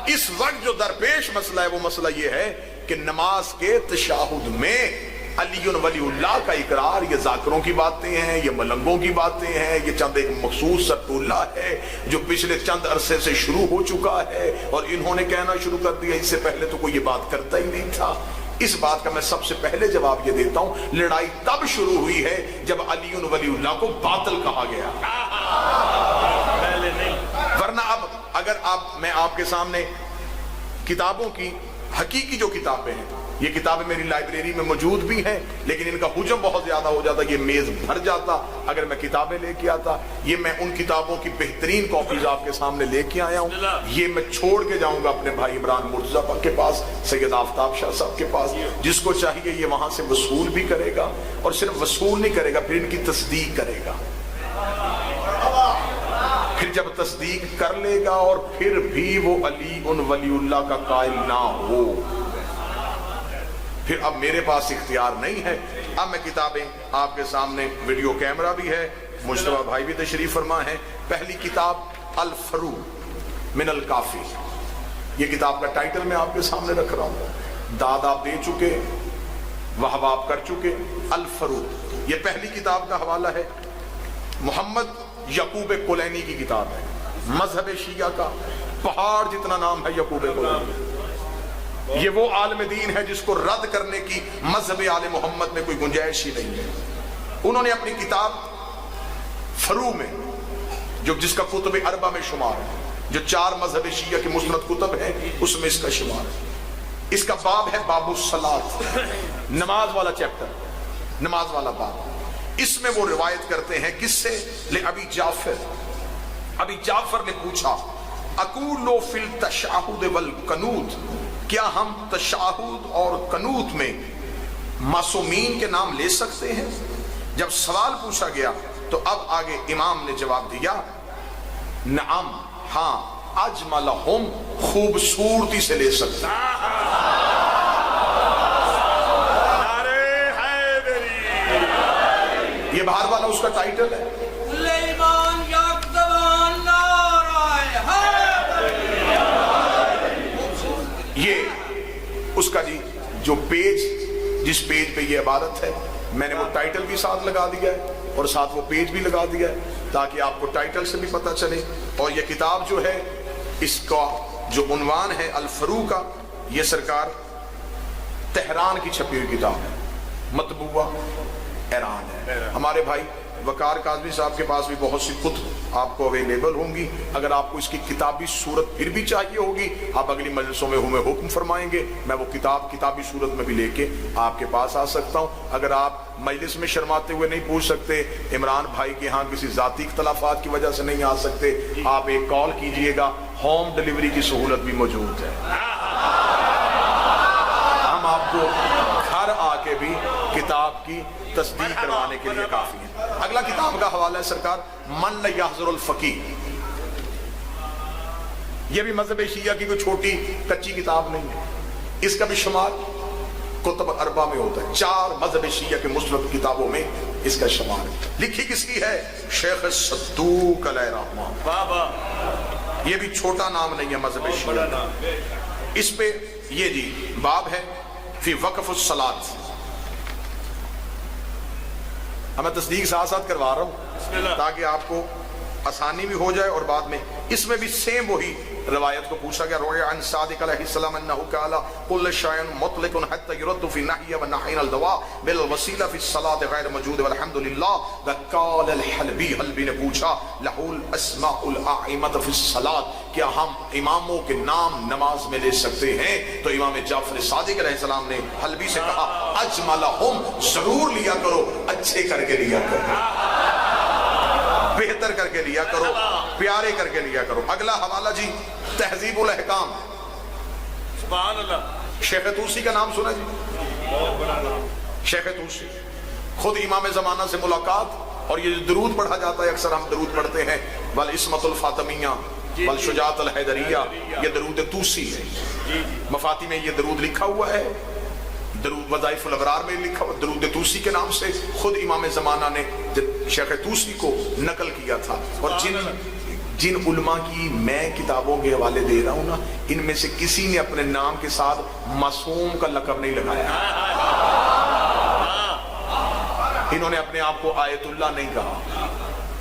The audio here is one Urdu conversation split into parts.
اس وقت جو درپیش مسئلہ ہے وہ مسئلہ یہ ہے کہ نماز کے تشہد میں علی ولی اللہ کا اقرار یہ ذاکروں کی باتیں ہیں، یہ ملنگوں کی باتیں ہیں، یہ چند ایک مخصوص سطولہ ہے جو پچھلے چند عرصے سے شروع ہو چکا ہے اور انہوں نے کہنا شروع کر دیا، اس سے پہلے تو کوئی یہ بات کرتا ہی نہیں تھا۔ اس بات کا میں سب سے پہلے جواب یہ دیتا ہوں، لڑائی تب شروع ہوئی ہے جب علی ولی اللہ کو باطل کہا گیا، ورنہ اب اگر میں آپ کے سامنے کتابوں کی حقیقی جو کتابیں ہیں، یہ کتابیں میری لائبریری میں موجود بھی ہیں لیکن ان کا حجم بہت زیادہ ہو جاتا، یہ میز بھر جاتا اگر میں کتابیں لے کے آتا۔ یہ میں ان کتابوں کی بہترین کاپیز آپ کے سامنے لے کے آیا ہوں، یہ میں چھوڑ کے جاؤں گا اپنے بھائی عمران مرتضیٰ کے پاس، سید آفتاب شاہ صاحب کے پاس، جس کو چاہیے یہ وہاں سے وصول بھی کرے گا، اور صرف وصول نہیں کرے گا، پھر ان کی تصدیق کرے گا۔ پھر جب تصدیق کر لے گا اور پھر بھی وہ علی ولی اللہ کا قائل نہ ہو، پھر اب میرے پاس اختیار نہیں ہے۔ اب میں کتابیں آپ کے سامنے، ویڈیو کیمرہ بھی ہے، مجتبیٰ بھائی بھی تشریف فرما ہے۔ پہلی کتاب الفروع من الکافی، یہ کتاب کا ٹائٹل میں آپ کے سامنے رکھ رہا ہوں، داد آپ دے چکے، وہب آپ کر چکے۔ الفروع یہ پہلی کتاب کا حوالہ ہے، محمد یعقوب کلینی کی کتاب ہے، مذہب شیعہ کا پہاڑ جتنا نام ہے یعقوب کلینی۔ یہ وہ عالم دین ہے جس کو رد کرنے کی مذہب آل محمد میں کوئی گنجائش ہی نہیں ہے۔ انہوں نے اپنی کتاب فروع میں، جس کا کتب اربع میں شمار ہے، جو 4 مذہب شیعہ کے مسند کتب ہیں اس میں اس کا شمار ہے۔ اس کا باب ہے باب الصلاۃ، نماز والا چیپٹر، نماز والا باب۔ اس میں وہ روایت کرتے ہیں کس سے؟ ابی جعفر، ابی جعفر نے پوچھا اقول فی التشہد والقنوت، کیا ہم تشہد اور قنوت میں معصومین کے نام لے سکتے ہیں؟ جب سوال پوچھا گیا تو اب آگے امام نے جواب دیا، نعم، ہاں، اجملہم، خوبصورتی سے لے سکتے ہیں۔ یہ باہر والا اس کا ٹائٹل ہے، یہ اس کا جو پیج، جس پیج پہ یہ عبارت ہے، میں نے وہ ٹائٹل بھی ساتھ لگا دیا ہے اور ساتھ وہ پیج بھی لگا دیا ہے تاکہ آپ کو ٹائٹل سے بھی پتہ چلے۔ اور یہ کتاب جو ہے، اس کا جو عنوان ہے الفروع کا، یہ سرکار تہران کی چھپی ہوئی کتاب ہے، مطبوعہ ایران ہے۔ ہمارے بھائی وقار کاظمی صاحب کے پاس بھی بہت سی کتب آپ کو اویلیبل ہوں گی، اگر آپ کو اس کی کتابی صورت پھر بھی چاہیے ہوگی، آپ اگلی مجلسوں میں ہمیں حکم فرمائیں گے، میں وہ کتاب کتابی صورت میں بھی لے کے آپ کے پاس آ سکتا ہوں۔ اگر آپ مجلس میں شرماتے ہوئے نہیں پوچھ سکتے، عمران بھائی کے ہاں کسی ذاتی اختلافات کی وجہ سے نہیں آ سکتے، آپ ایک کال کیجئے گا، ہوم ڈیلیوری کی سہولت بھی موجود ہے، ہم آپ کو گھر آ کے بھی کتاب کی تصدیق کروانے کے لیے کافی ہے۔ اگلا کتاب کا حوالہ ہے سرکار من لا یحضر الفقیہ، یہ بھی مذہب شیعہ کی کوئی چھوٹی کچی کتاب نہیں ہے، اس کا بھی شمار کتب اربع میں ہوتا ہے، 4 مذہب شیعہ کے مسند کتابوں میں اس کا شمار ہے۔ لکھی کس کی ہے؟ شیخ صدوق علیہ رحمہ، یہ بھی چھوٹا نام نہیں ہے مذہب شیعہ کا۔ اس پہ یہ باب ہے فی وقف الصلاۃ، میں تصدیق ساتھ ساتھ کروا رہا ہوں تاکہ آپ کو آسانی بھی ہو جائے، اور بعد میں اس میں بھی سیم وہی روایت کو پوچھا گیا، روی عن صادق علیہ السلام انہ قال کل شیء مطلق حتی یرد فی النہی والنہی الدواء بالوسیلہ فی الصلاۃ غیر موجود والحمد للہ۔ وقال الحلبی، حلبی نے پوچھا لہ الاسماء الاعمۃ فی الصلاۃ، کیا ہم اماموں کے نام نماز میں لے سکتے ہیں؟ تو امام جعفر صادق علیہ السلام نے حلبی سے کہا اجملہم، ضرور لیا کرو، اچھے کر کے لیا کرو، بہتر کر کے لیا کرو، پیارے کر کے لیا کرو۔ اگلا حوالہ تہذیب الاحکام، سبحان اللہ، شیخ طوسی کا نام سنا بہت بڑا نام، شیخ طوسی خود امام زمانہ سے ملاقات، اور یہ درود پڑھا جاتا ہے، اکثر ہم درود پڑھتے ہیں والعصمۃ الفاطمیہ والشجاعۃ الحیدریہ، یہ درود طوسی ہے، مفاتی میں یہ درود لکھا ہوا ہے، درود وظائف الابرار میں لکھا ہوا، درود طوسی کے نام سے خود امام زمانہ نے شیخ طوسی کو نقل کیا تھا۔ اور جن علماء کی میں کتابوں کے حوالے دے رہا ہوں نا، ان میں سے کسی نے اپنے نام کے ساتھ معصوم کا لقب نہیں لگایا. انہوں نے اپنے آپ کو آیت اللہ نہیں کہا.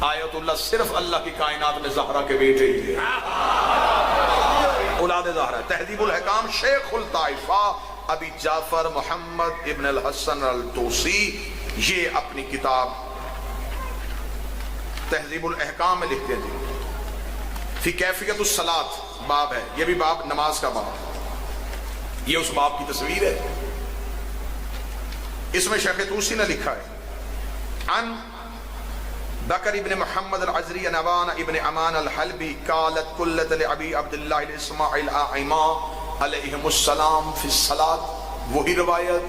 آیت اللہ صرف اللہ کی کائنات میں زہرا کے بیٹے ہی تھے، اولاد زہرا. تہذیب الحکام شیخ الطائفہ ابی جعفر محمد ابن الحسن الطوسی، یہ اپنی کتاب تہذیب الاحکام میں لکھتے ہیں فی کیفیت الصلاۃ، باب ہے، یہ بھی باب نماز کا باب، یہ اس باب کی تصویر ہے. اس میں شیخ طوسی نے لکھا ہے عن بکر ابن محمد العزری نوان ابن امان الحلبی قالت قلت لعبی عبداللہ الاسماعیل آئمہ علیہم السلام فی الصلاۃ. وہی روایت،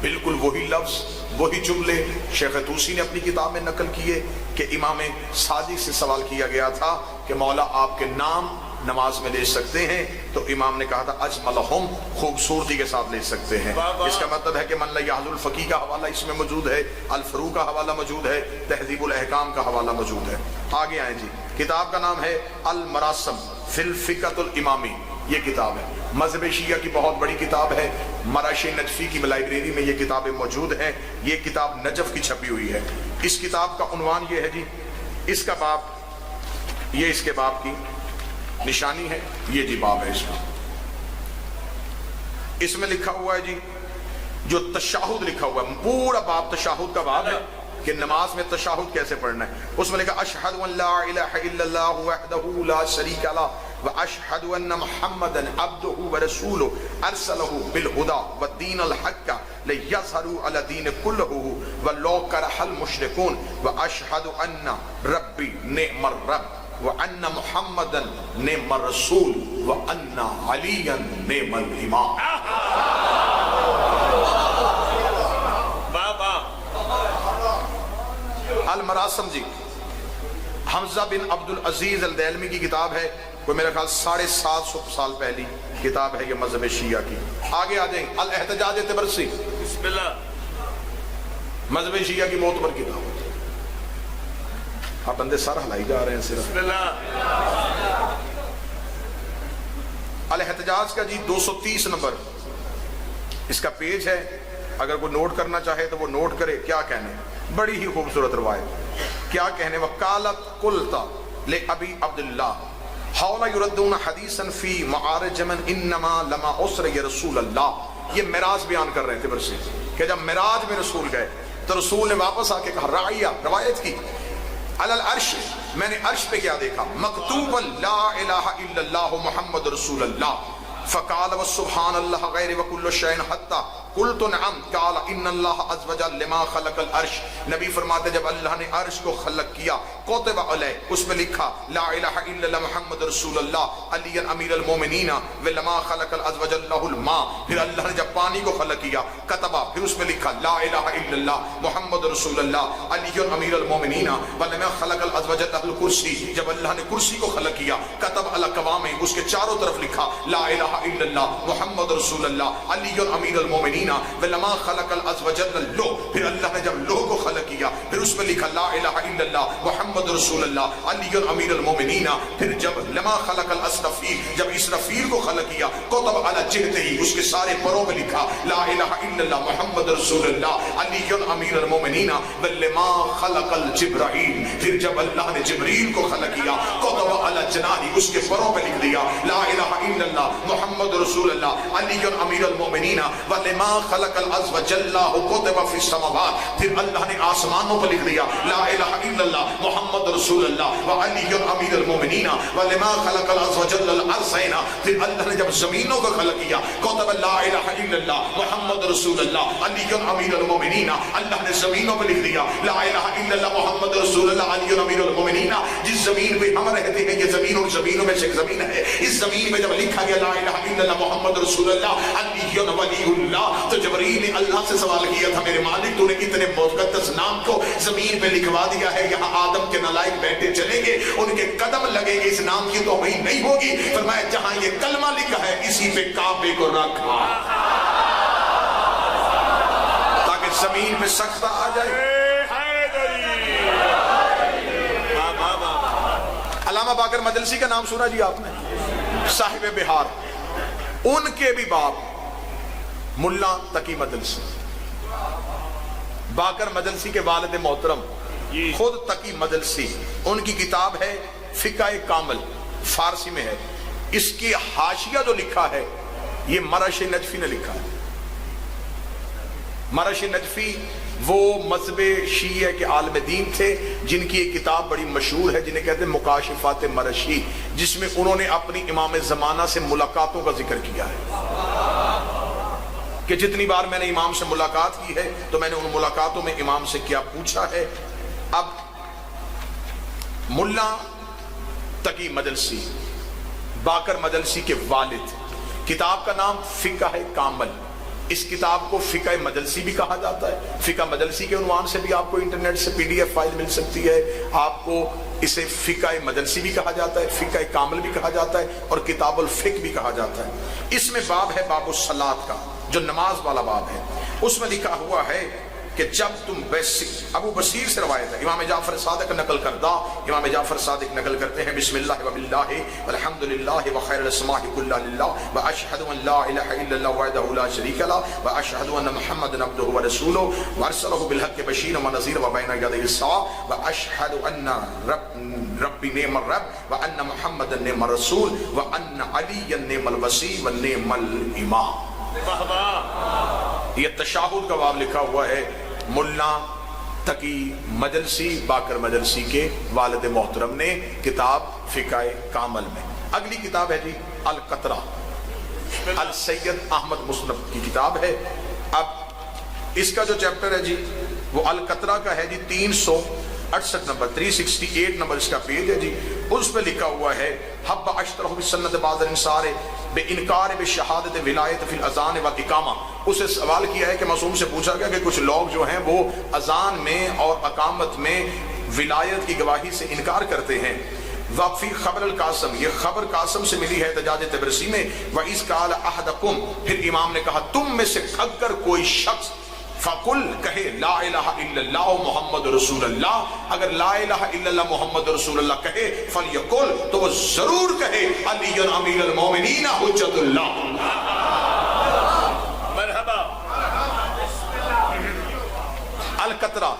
بالکل وہی لفظ، وہی جملے شیخ طوسی نے اپنی کتاب میں نقل کیے کہ امام صادق سے سوال کیا گیا تھا کہ مولا آپ کے نام نماز میں لے سکتے ہیں؟ تو امام نے کہا تھا اجملہم، خوبصورتی کے ساتھ لے سکتے ہیں. اس کا مطلب ہے کہ من لا یحضر الفقیہ کا حوالہ اس میں موجود ہے، الفروع کا حوالہ موجود ہے، تہذیب الاحکام کا حوالہ موجود ہے. آگے آئیں جی. کتاب کا نام ہے المراسم فی الفقہ الامامی، یہ کتاب ہے، مذہب شیعہ کی بہت بڑی کتاب ہے. مراش نجفی کی لائبریری میں یہ کتابیں موجود ہیں. یہ کتاب نجف کی چھپی ہوئی ہے. اس کتاب کا عنوان یہ ہے جی، اس کا باب، یہ اس کے باب کی نشانی ہے، یہ جی باب ہے اس کا. اس میں لکھا ہوا ہے جی، جو تشہد لکھا ہوا ہے، پورا باب تشہد کا باب ہے کہ نماز میں تشہد کیسے پڑھنا ہے. اس میں لکھا اشہد ان لا الہ الا اللہ وحدہ لا شریک لہ واشہد ان محمدا عبدہ ورسولہ ارسلہ بالہدی والدین الحق لیظہروا علی الدین کلہ ولو کرہ المشرکون واشہد ان ربی نعم الرب وَأَنَّ مُحَمَّدًا نِعْمَ الرَّسُولُ وَأَنَّ عَلِيًّا نِعْمَ الْإِمَامُ. المراسم جی، حمزہ بن عبد العزیز الدیلمی کی کتاب ہے، کوئی میرا خیال 750 سال پہلی کتاب ہے یہ مذہب شیعہ کی. آگے آ جائیں. الاحتجاج طبرسی، بسم اللہ، مذہب شیعہ کی معتبر کتاب. آپ بندے سر ہلائی جا رہے ہیں صرف. بسم اللہ. الاحتجاج کا جی 230 نمبر اس کا پیج ہے. اگر کوئی نوٹ کرنا چاہے تو وہ نوٹ کرے. کیا کہنے، بڑی ہی خوبصورت روایت. کیا کہنے، وقالت قلت لابی عبداللہ حول یردون حدیثا فی معارج من انما لما اسر رسول اللہ. یہ معراج بیان کر رہے تھے برسی کہ جب معراج میں رسول گئے تو رسول نے واپس آ کے کہا، رعیہ روایت کی، علی العرش، میں نے عرش پہ کیا دیکھا، مکتوبا لا الہ الا اللہ محمد رسول اللہ. فقال وسبحان اللہ غیر وکل شیء حتی قلت نعم قال ان اللہ عز وجل لما خلق العرش. نبی فرماتے جب اللہ نے عرش کو خلق کیا، کوتب علیہ، اس میں لکھا لا الہ الا اللہ محمد رسول اللہ علی امیر المومنین ولما خلق العز وجل له الماء. پھر اللہ نے جب پانی کو خلق کیا کتبہ، پھر اس میں لکھا لا الہ الا اللہ محمد رسول اللہ علی امیر المومنین ولما خلق العز وجل له الکرسی. جب اللہ نے کرسی کو خلق کیا کتب علی قوام، اس کے چاروں طرف لکھا لا الہ الا اللہ محمد رسول اللہ علی امیر المومنین ولما خلق العز وجل اللوح. پھر اللہ نے جب لوح کو خلق کیا پھر اس میں لکھا لا الہ الا اللہ محمد رسول اللہ علی امیر المومنین. پھر جب لما خلق الاسرفیل، جب اسرفیل کو خلق کیا کتب علی جہتہ، اس کے سارے پروں میں لکھا لا الہ الا اللہ محمد رسول اللہ علی امیر المومنین ولما خلق الجبرائیل. پھر جب اللہ نے جبریل کو خلق کیا کتب علی جناحی، اس کے پروں میں لکھ دیا لا الہ الا اللہ محمد رسول اللہ علی امیر المومنین ولما خلق العز وجل کتب فی السماوات. پھر اللہ نے آسمانوں پر لکھ دیا لا الہ الا اللہ محمد رسول اللہ وعلی امیر المومنین ولما خلق العز وجل الارضین. پھر اللہ نے جب زمینوں کو خلق کیا کتب لا الہ الا اللہ محمد رسول اللہ علی امیر المومنین. اللہ نے زمینوں پر لکھ دیا لا الہ الا اللہ محمد رسول اللہ علی امیر المومنین. جس زمین پہ ہم رہتے ہیں یہ زمین اور زمینوں میں سے ایک زمین ہے. اس زمین میں جب لکھا گیا لا الہ الا اللہ محمد رسول اللہ علی ولی اللہ، تو جبریل نے اللہ سے سوال کیا تھا میرے مالک تو نے اتنے مقدس نام کو زمین پہ لکھوا دیا ہے، یہاں آدم کے نالائق بیٹھے چلیں گے، ان کے قدم لگیں گے، اس نام کی توہین نہیں ہوگی. فرمایا جہاں یہ کلمہ لکھا ہے اسی پہ کعبے کو رکھا تاکہ زمین پہ سجدہ آ جائے. علامہ باقر مجلسی کا نام سنا جی آپ نے، صاحب بہار، ان کے بھی باپ ملا تقی مجلسی، باقر مجلسی کے والد محترم خود تقی مجلسی، ان کی کتاب ہے فقہ کامل، فارسی میں ہے، اس کی حاشیہ جو لکھا ہے یہ مرش نجفی نے لکھا ہے۔ مرش نجفی وہ مذہب شیعہ کے عالم دین تھے جن کی ایک کتاب بڑی مشہور ہے جنہیں کہتے ہیں مکاشفات مرشی، جس میں انہوں نے اپنی امام زمانہ سے ملاقاتوں کا ذکر کیا ہے کہ جتنی بار میں نے امام سے ملاقات کی ہے تو میں نے ان ملاقاتوں میں امام سے کیا پوچھا ہے۔ اب ملا تقی مجلسی باقر مجلسی کے والد، کتاب کا نام فقہ کامل، اس کتاب کو فقہ مجلسی بھی کہا جاتا ہے، فقہ مجلسی کے عنوان سے بھی آپ کو انٹرنیٹ سے PDF فائل مل سکتی ہے، آپ کو اسے فقہ مجلسی بھی کہا جاتا ہے، فقہ کامل بھی کہا جاتا ہے اور کتاب الفقہ بھی کہا جاتا ہے۔ اس میں باب ہے باب الصلاۃ کا، جو نماز والا باب ہے، اس میں لکھا ہوا ہے کہ جب تم ابو بصیر سے روایت ہے، امام جعفر صادق نقل کردہ، امام جعفر صادق نقل کرتے ہیں بسم اللہ وباللہ والحمدللہ وخیر الاسماء کلھا للہ واشہد ان لا الہ الا اللہ وحدہ لا شریک لہ واشہد ان محمدا عبدہ ورسولہ وارسلہ بالحق بشیرا ونذیرا وبین یدی الساعۃ واشہد ان ربی نعم الرب وان محمدا نعم الرسول وان علیا نعم الوصی ونعم الامام۔ یہ تشہد کا باب لکھا ہوا ہے ملا تقی مجلسی باقر مجلسی کے والد محترم نے کتاب فقہ کامل میں۔ اگلی کتاب ہے جی القطرہ، السید احمد مصنف کی کتاب ہے۔ اب اس کا جو چیپٹر ہے جی وہ القطرہ کا ہے جی 368 نمبر، 368 نمبر اس کا پیج ہے جی، اس پہ لکھا ہوا ہے حب اشترہ بسنت بعض الانصار بے انکار بے شہادت ولایت فی الاذان والاقامہ۔ اسے سوال کیا ہے کہ معصوم سے پوچھا گیا کہ کچھ لوگ جو ہیں وہ اذان میں اور اقامت میں ولایت کی گواہی سے انکار کرتے ہیں۔ وفی خبر القاسم، یہ خبر قاسم سے ملی ہے احتجاج طبرسی میں، وَإِذْ قَالَ أَحَدُكُمْ، پھر امام نے کہا تم میں سے اگر کوئی شخص فقل کہے لا الہ الا اللہ محمد رسول اللہ، اگر لا الہ الا اللہ محمد رسول اللہ کہے فلیقل، تو وہ ضرور کہے علی امیر المومنین حجت اللہ۔ مرحبا۔ القطرہ،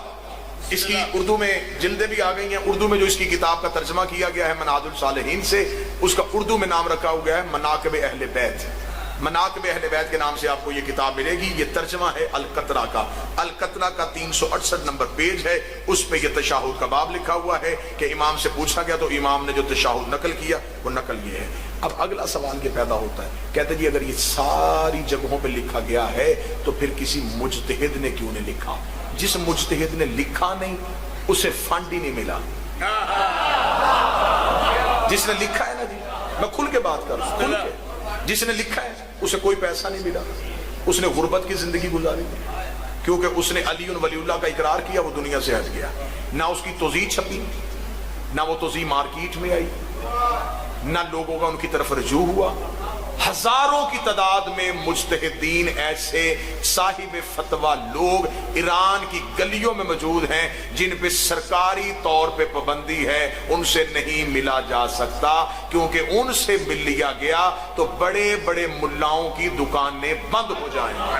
اس کی اردو میں جلدیں بھی آ گئی ہیں، اردو میں جو اس کی کتاب کا ترجمہ کیا گیا ہے منہاج الصالحین سے، اس کا اردو میں نام رکھا ہوا ہے مناقب اہل بیت۔ مناقب اہل بیت کے نام سے آپ کو یہ کتاب ملے گی، یہ ترجمہ ہے القطرہ کا۔ القطرہ کا 368 نمبر پیج ہے، اس پہ یہ تشہد کا باب لکھا ہوا ہے کہ امام سے پوچھا گیا تو امام نے جو تشہد نقل کیا وہ نقل یہ ہے۔ اب اگلا سوال یہ پیدا ہوتا ہے، کہتے جی اگر یہ ساری جگہوں پہ لکھا گیا ہے تو پھر کسی مجتہد نے کیوں نہیں لکھا؟ جس مجتہد نے لکھا نہیں اسے فنڈ ہی نہیں ملا۔ جس نے لکھا ہے نا جی، میں کھل کے بات کر رہا ہوں، کھل کے، جس نے لکھا ہے اسے کوئی پیسہ نہیں ملا، اس نے غربت کی زندگی گزاری کیونکہ اس نے علی ولی اللہ کا اقرار کیا، وہ دنیا سے ہٹ گیا، نہ اس کی توضیح چھپی، نہ وہ توضیح مارکیٹ میں آئی، نہ لوگوں کا ان کی طرف رجوع ہوا۔ ہزاروں کی تعداد میں مجتہدین ایسے صاحب فتویٰ لوگ ایران کی گلیوں میں موجود ہیں جن پہ سرکاری طور پہ پابندی ہے، ان سے نہیں ملا جا سکتا، کیونکہ ان سے مل لیا گیا تو بڑے بڑے ملاؤں کی دکانیں بند ہو جائیں گی۔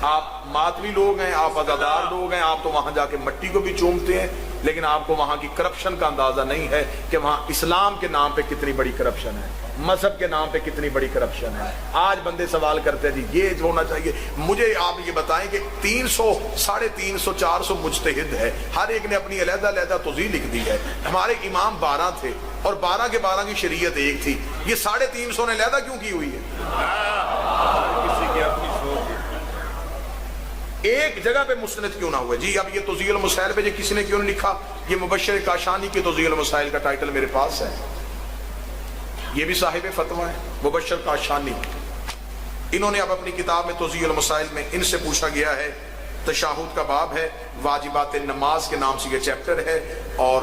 آپ ماتوی لوگ ہیں، آپ عزادار لوگ ہیں، آپ تو وہاں جا کے مٹی کو بھی چومتے ہیں، لیکن آپ کو وہاں کی کرپشن کا اندازہ نہیں ہے کہ وہاں اسلام کے نام پہ کتنی بڑی کرپشن ہے، مذہب کے نام پہ کتنی بڑی کرپشن ہے۔ آج بندے سوال کرتے ہیں جی یہ ہونا چاہیے، مجھے آپ یہ بتائیں کہ 300 350 400 مجتہد ہے، ہر ایک نے اپنی علیحدہ علیحدہ توضیح لکھ دی ہے۔ ہمارے امام 12 تھے اور 12 کے 12 کی شریعت ایک تھی، یہ 350 نے علیحدہ کیوں کی ہوئی ہے؟ کسی کی اپنی سوچ، ایک جگہ پہ مستند کیوں نہ ہوئے؟ جی اب یہ توضیح المسائل پہ کسی نے کیوں نہیں لکھا؟ یہ مبشر کاشانی کی توضیح المسائل کا ٹائٹل میرے پاس ہے، یہ بھی صاحب فتویٰ ہے مبشر کاشانی، انہوں نے اب اپنی کتاب میں توضیح المسائل میں ان سے پوچھا گیا ہے، تشہد کا باب ہے، واجبات نماز کے نام سے یہ چیپٹر ہے، اور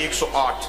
108।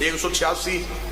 186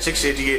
688।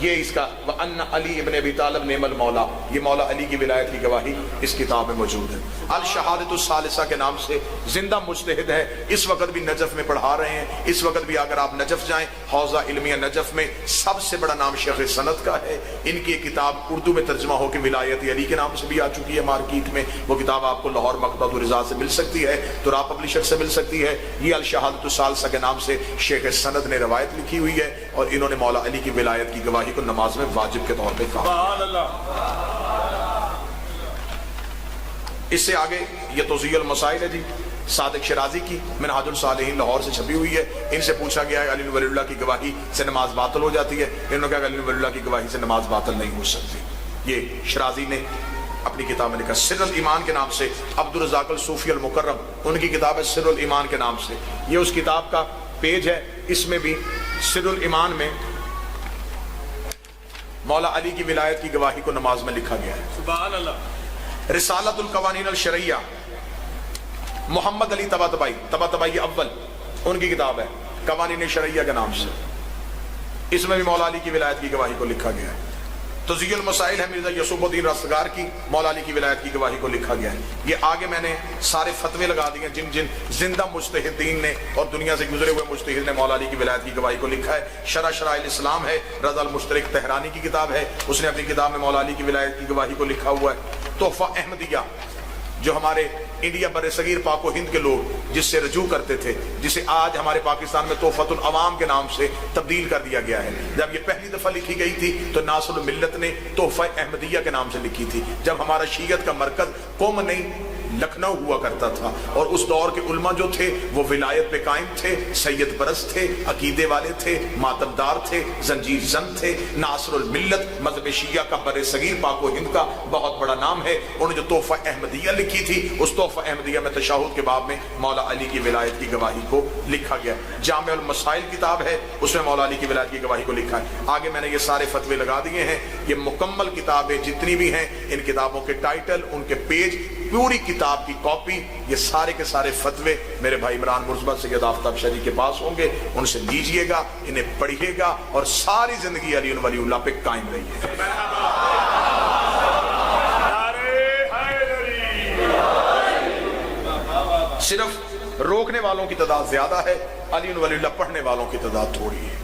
یہ اس کا وَأَنَّ علی ابن ابی طالب نعم المولا، یہ مولا علی کی ولایت کی گواہی اس کتاب میں موجود ہے۔ الشہادۃ الثالثہ کے نام سے زندہ مجتہد ہے، اس وقت بھی نجف میں پڑھا رہے ہیں، اس وقت بھی اگر آپ نجف جائیں حوزہ علمیہ نجف میں سب سے بڑا نام شیخ سند کا ہے۔ ان کی ایک کتاب اردو میں ترجمہ ہو کے ولایت علی کے نام سے بھی آ چکی ہے مارکیٹ میں، وہ کتاب آپ کو لاہور مکتبۃ الرضا سے مل سکتی ہے، ترا پبلشر سے مل سکتی ہے۔ یہ الشہادۃ الثالثہ کے نام سے شیخ سند نے روایت لکھی ہوئی ہے، اور انہوں نے مولا علی کی ولایت کی گواہی کو نماز میں واجب کے طور پہ کہا۔ سبحان اللہ۔ اس سے آگے یہ توضیح المسائل ہے جی، صادق شرازی کی منہاج الصالحین لاہور سے چھپی ہوئی ہے۔ ان سے پوچھا گیا ہے علی ولی اللہ کی گواہی سے نماز باطل ہو جاتی ہے؟ انہوں نے کہا کہ علی ولی اللہ کی گواہی سے نماز باطل نہیں ہو سکتی۔ یہ شرازی نے اپنی کتاب میں لکھا۔ سر الایمان کے نام سے عبد الرزاق الصوفی المکرم، ان کی کتاب ہے سر الایمان کے نام سے، یہ اس کتاب کا پیج ہے۔ اس میں بھی سر الایمان میں مولا علی کی ولایت کی گواہی کو نماز میں لکھا گیا ہے۔ سبحان اللہ۔ رسالت القوانین الشرعیہ، محمد علی طباطبائی اول، ان کی کتاب ہے قوانین شرعیہ کے نام سے، اس میں بھی مولا علی کی ولایت کی گواہی کو لکھا گیا ہے۔ توضیح المسائل ہے مرزا یوسف الدین رستگار کی، مولا علی کی ولایت کی گواہی کو لکھا گیا ہے۔ یہ آگے میں نے سارے فتوے لگا دیے جن جن زندہ مجتہدین نے اور دنیا سے گزرے ہوئے مجتہد نے مولا علی کی ولایت کی گواہی کو لکھا ہے۔ شرح شرائع الاسلام ہے، رضا المشترک تہرانی کی کتاب ہے، اس نے اپنی کتاب میں مولا علی کی ولایت کی گواہی کو لکھا ہوا ہے۔ تحفہ احمدیہ، جو ہمارے انڈیا بر صغیر پاک و ہند کے لوگ جس سے رجوع کرتے تھے، جسے آج ہمارے پاکستان میں تحفۃ العوام کے نام سے تبدیل کر دیا گیا ہے۔ جب یہ پہلی دفعہ لکھی گئی تھی تو ناصر الملت نے تحفہ احمدیہ کے نام سے لکھی تھی، جب ہمارا شیعت کا مرکز قوم نہیں لکھنؤ ہوا کرتا تھا، اور اس دور کے علماء جو تھے وہ ولایت پہ قائم تھے، سید پرست تھے، عقیدے والے تھے، ماتمدار تھے، زنجیر زن تھے۔ ناصر الملت مذہب شیعہ کا بر صغیر پاک و ہند کا بہت بڑا نام ہے۔ انہوں نے جو تحفہ احمدیہ لکھی تھی، اس تحفہ احمدیہ میں تشہد کے باب میں مولا علی کی ولایت کی گواہی کو لکھا گیا۔ جامع المسائل کتاب ہے، اس میں مولا علی کی ولایت کی گواہی کو لکھا ہے۔ آگے میں نے یہ سارے فتوے لگا دیے ہیں، یہ مکمل کتابیں جتنی بھی ہیں، ان کتابوں کے ٹائٹل، ان کے پیج، پوری کتاب کی کاپی، یہ سارے کے سارے فتوے میرے بھائی عمران مرزبہ سید آفتاب شریف کے پاس ہوں گے، ان سے لیجئے گا، انہیں پڑھیے گا، اور ساری زندگی علی ولی اللہ پہ قائم رہیے۔ صرف روکنے والوں کی تعداد زیادہ ہے، علی ولی اللہ پڑھنے والوں کی تعداد تھوڑی ہے۔